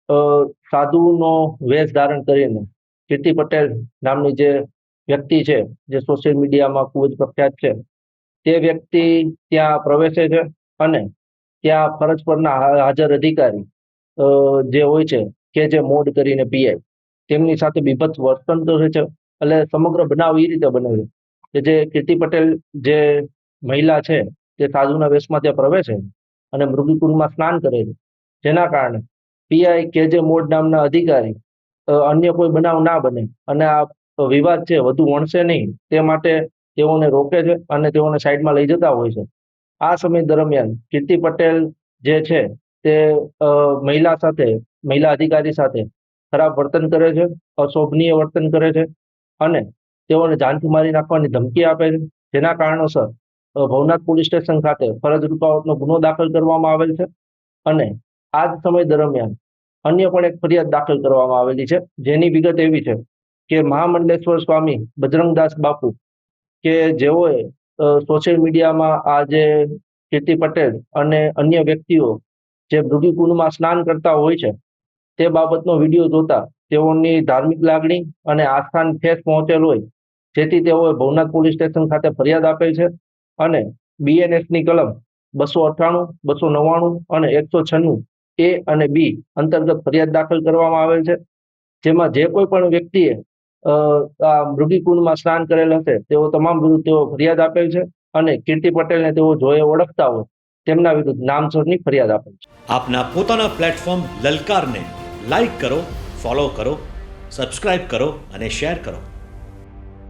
અ, સાધુનો વેશ ધારણ કરીને કીર્તિ પટેલ નામની જે વ્યક્તિ છે, જે સોશિયલ મીડિયામાં ખૂબ જ પ્રખ્યાત છે, તે વ્યક્તિ ત્યાં પ્રવેશે છે અને ત્યાં ફરજ પરના હાજર અધિકારી જે હોય છે, કે જે મોડ કરીને પીઆઈ, તેમની સાથે બીભત્સ વર્તન કરે છે. એટલે સમગ્ર બનાવ એ રીતે બને છે કે જે કીર્તિ પટેલ જે મહિલા છે તે સાધુના વેશમાં ત્યાં પ્રવેશે અને મૃગીકુંડમાં સ્નાન કરે છે, જેના કારણે પીઆઈ કે જે મોડ નામના અધિકારી અન્ય કોઈ બનાવ ના બને અને આ વિવાદ છે વધુ વણસે નહીં તે માટે તેઓને રોકે છે અને તેઓને સાઈડમાં લઈ જતા હોય છે. આ સમય દરમિયાન કીર્તિ પટેલ જે છે તે મહિલા અધિકારી સાથે ખરાબ વર્તન કરે છે, અશોભનીય વર્તન કરે છે અને તેઓને જાનથી મારી નાખવાની ધમકી આપે છે. જેના કારણોસર ભવનાથ પોલીસ સ્ટેશન ખાતે ફરજ રૂકાવટનો ગુનો દાખલ કરવામાં આવેલ છે અને આ જ સમય દરમિયાન અન્ય પણ એક ફરિયાદ દાખલ કરવામાં આવેલી છે, જેની વિગત એવી છે કે મહામંડલેશ્વર સ્વામી બજરંગદાસ બાપુ કે જેઓએ સોશિયલ મીડિયામાં આ જે કીર્તિ પટેલ અને અન્ય વ્યક્તિઓ જે મૃગીકુંડમાં સ્નાન કરતા હોય છે તે બાબતનો વિડીયો જોતા તેઓની ધાર્મિક લાગણી અને આસ્થાને ઠેસ પહોંચેલ હોય, જેથી તેઓએ ભવનાથ પોલીસ સ્ટેશન ખાતે ફરિયાદ આપેલ છે અને બીએનએસની કલમ 298, 299 અને 196 એ અને બી અંતર્ગત ફરિયાદ દાખલ કરવામાં આવેલ છે, જેમાં જે કોઈ પણ વ્યક્તિએ આ મૃગીકુંડમાં સ્નાન કરેલ હશે તેઓ તમામ વિરુદ્ધ તેઓ ફરિયાદ આપેલ છે અને કીર્તિ પટેલને તેઓ જોએ ઓળખતા હોય તેમના વિરુદ્ધ નામસરની ફરિયાદ આપેલ છે. આપના પોતાના પ્લેટફોર્મ લલકારને લાઈક કરો, ફોલો કરો, સબસ્ક્રાઇબ કરો અને શેર કરો.